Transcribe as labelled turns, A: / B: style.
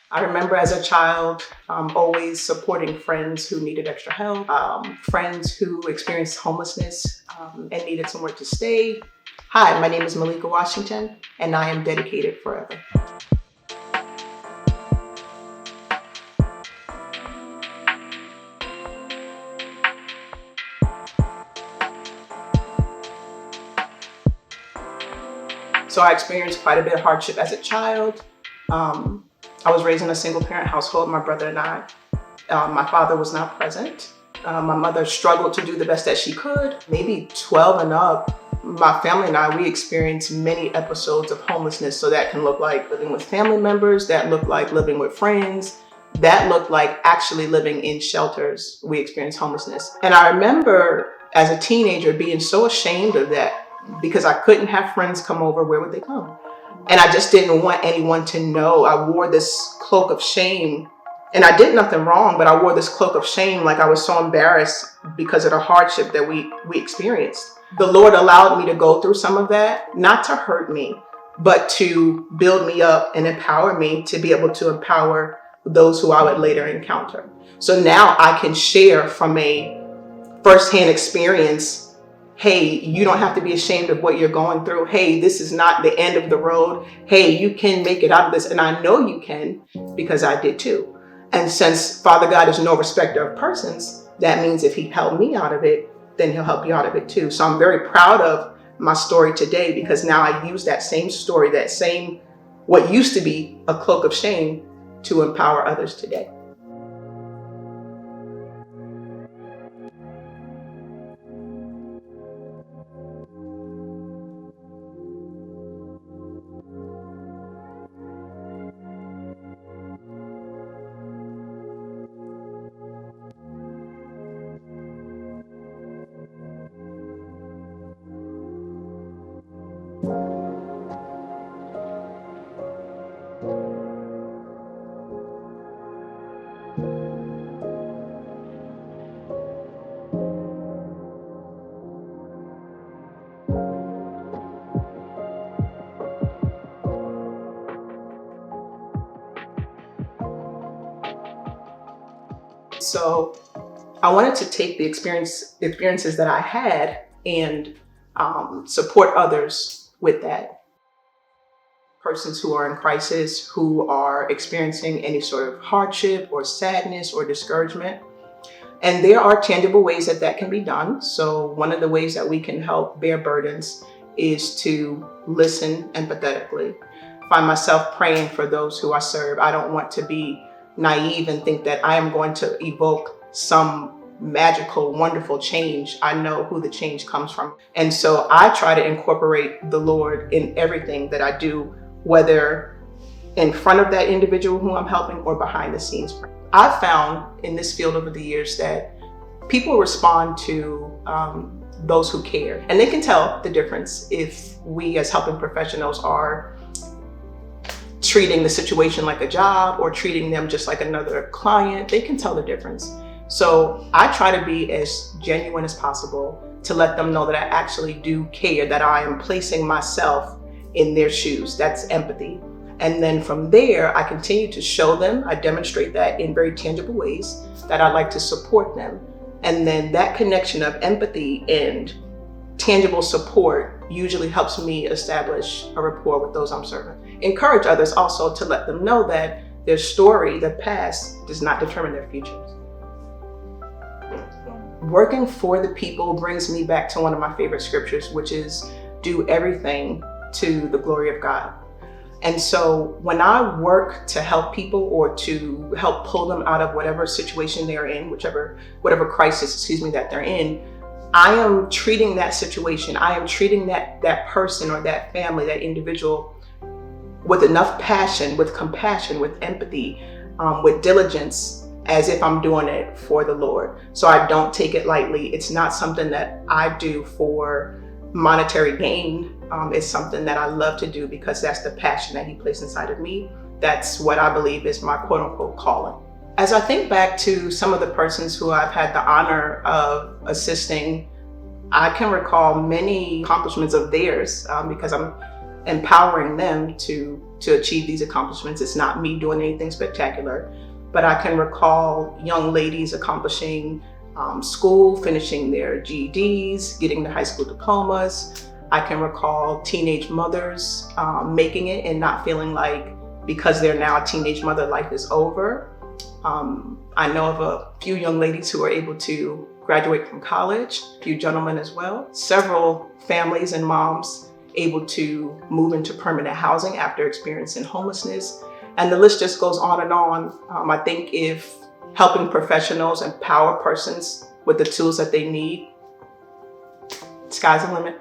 A: I remember as a child always supporting friends who needed extra help, friends who experienced homelessness and needed somewhere to stay. Hi, my name is Malika Washington, and I am dedicated forever. So I experienced quite a bit of hardship as a child. I was raised in a single parent household, my brother and I. My father was not present. My mother struggled to do the best that she could. Maybe 12 and up, my family and I, we experienced many episodes of homelessness. So that can look like living with family members, that looked like living with friends, that looked like actually living in shelters. We experienced homelessness. And I remember as a teenager being so ashamed of that because I couldn't have friends come over. Where would they come? And I just didn't want anyone to know. I wore this cloak of shame. And I did nothing wrong, but I wore this cloak of shame, like I was so embarrassed because of the hardship that we experienced. The Lord allowed me to go through some of that, not to hurt me, but to build me up and empower me to be able to empower those who I would later encounter. So now I can share from a firsthand experience. Hey, you don't have to be ashamed of what you're going through. Hey, this is not the end of the road. Hey, you can make it out of this. And I know you can because I did too. And since Father God is no respecter of persons, that means if he helped me out of it, then he'll help you out of it too. So I'm very proud of my story today because now I use that same story, that same, what used to be a cloak of shame, to empower others today. So I wanted to take the experiences that I had and support others with that. Persons who are in crisis, who are experiencing any sort of hardship or sadness or discouragement. And there are tangible ways that that can be done. So one of the ways that we can help bear burdens is to listen empathetically. Find myself praying for those who I serve. I don't want to be naive and think that I am going to evoke some magical, wonderful change. I know who the change comes from. And so I try to incorporate the Lord in everything that I do, whether in front of that individual who I'm helping or behind the scenes. I've found in this field over the years that people respond to those who care. And they can tell the difference if we as helping professionals are treating the situation like a job or treating them just like another client. They can tell the difference. So I try to be as genuine as possible to let them know that I actually do care, that I am placing myself in their shoes. That's empathy. And then from there, I continue to show them, I demonstrate that in very tangible ways, that I like to support them. And then that connection of empathy and tangible support usually helps me establish a rapport with those I'm serving. Encourage others also to let them know that their story, their past, does not determine their futures. Working for the people brings me back to one of my favorite scriptures, which is do everything to the glory of God. And so when I work to help people or to help pull them out of whatever situation they're in, whatever crisis, that they're in, I am treating that situation, I am treating that person or that family, that individual with enough passion, with compassion, with empathy, with diligence, as if I'm doing it for the Lord. So I don't take it lightly. It's not something that I do for monetary gain. It's something that I love to do because that's the passion that he placed inside of me. That's what I believe is my quote unquote calling. As I think back to some of the persons who I've had the honor of assisting, I can recall many accomplishments of theirs because I'm empowering them to achieve these accomplishments. It's not me doing anything spectacular, but I can recall young ladies accomplishing school, finishing their GEDs, getting their high school diplomas. I can recall teenage mothers making it and not feeling like because they're now a teenage mother, life is over. I know of a few young ladies who are able to graduate from college, a few gentlemen as well. Several families and moms able to move into permanent housing after experiencing homelessness. And the list just goes on and on. I think if helping professionals empower persons with the tools that they need, sky's the limit.